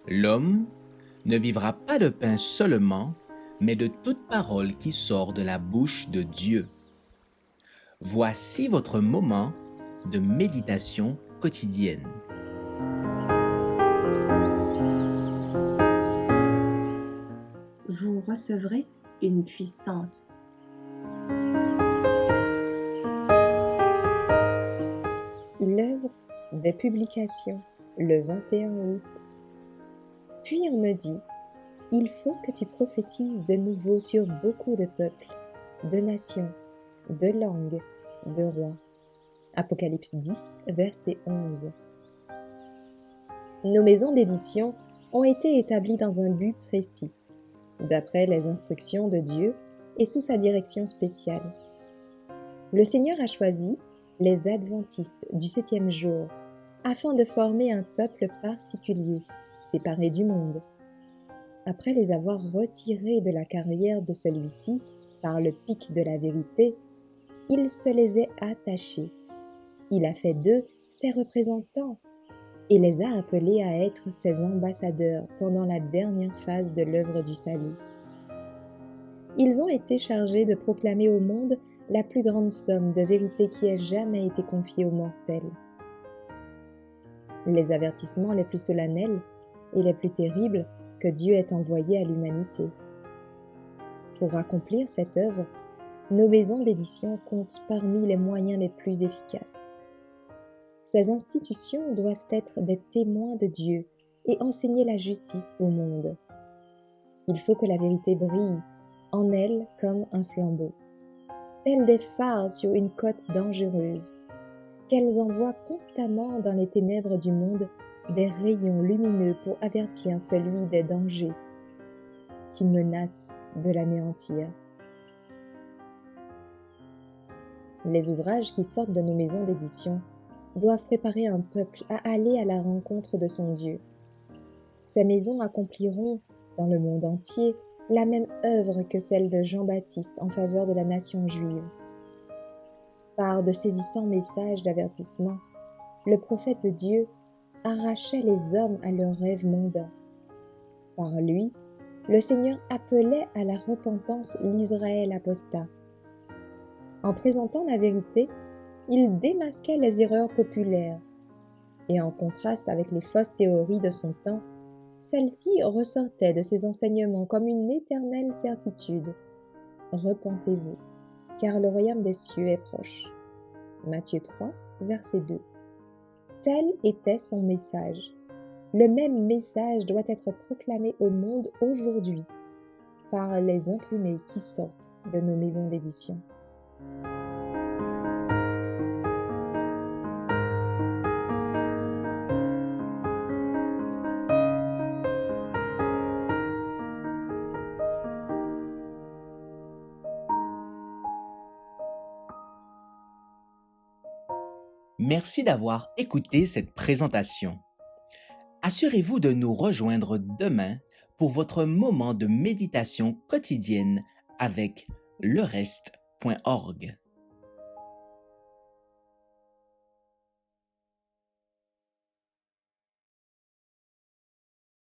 L'homme ne vivra pas de pain seulement, mais de toute parole qui sort de la bouche de Dieu. Voici votre moment de méditation quotidienne. Vous recevrez une puissance. L'œuvre des publications, le 21 août. Puis on me dit, il faut que tu prophétises de nouveau sur beaucoup de peuples, de nations, de langues, de rois. Apocalypse 10, verset 11. Nos maisons d'édition ont été établies dans un but précis, d'après les instructions de Dieu et sous sa direction spéciale. Le Seigneur a choisi les adventistes du 7e jour afin de former un peuple particulier, séparé du monde. Après les avoir retirés de la carrière de celui-ci par le pic de la vérité, il se les est attachés. Il a fait d'eux ses représentants et les a appelés à être ses ambassadeurs pendant la dernière phase de l'œuvre du salut. Ils ont été chargés de proclamer au monde la plus grande somme de vérité qui ait jamais été confiée aux mortels. Les avertissements les plus solennels et les plus terribles que Dieu ait envoyés à l'humanité. Pour accomplir cette œuvre, nos maisons d'édition comptent parmi les moyens les plus efficaces. Ces institutions doivent être des témoins de Dieu et enseigner la justice au monde. Il faut que la vérité brille en elles comme un flambeau, tels des phares sur une côte dangereuse, qu'elles envoient constamment dans les ténèbres du monde des rayons lumineux pour avertir celui des dangers qui menacent de l'anéantir. Les ouvrages qui sortent de nos maisons d'édition doivent préparer un peuple à aller à la rencontre de son Dieu. Ces maisons accompliront, dans le monde entier, la même œuvre que celle de Jean-Baptiste en faveur de la nation juive. Par de saisissants messages d'avertissement, le prophète de Dieu arrachait les hommes à leurs rêves mondains. Par lui, le Seigneur appelait à la repentance l'Israël apostat. En présentant la vérité, il démasquait les erreurs populaires, et en contraste avec les fausses théories de son temps, celle-ci ressortait de ses enseignements comme une éternelle certitude. Repentez-vous, car le royaume des cieux est proche. Matthieu 3, verset 2. Tel était son message. Le même message doit être proclamé au monde aujourd'hui par les imprimés qui sortent de nos maisons d'édition. Merci d'avoir écouté cette présentation. Assurez-vous de nous rejoindre demain pour votre moment de méditation quotidienne avec lereste.org.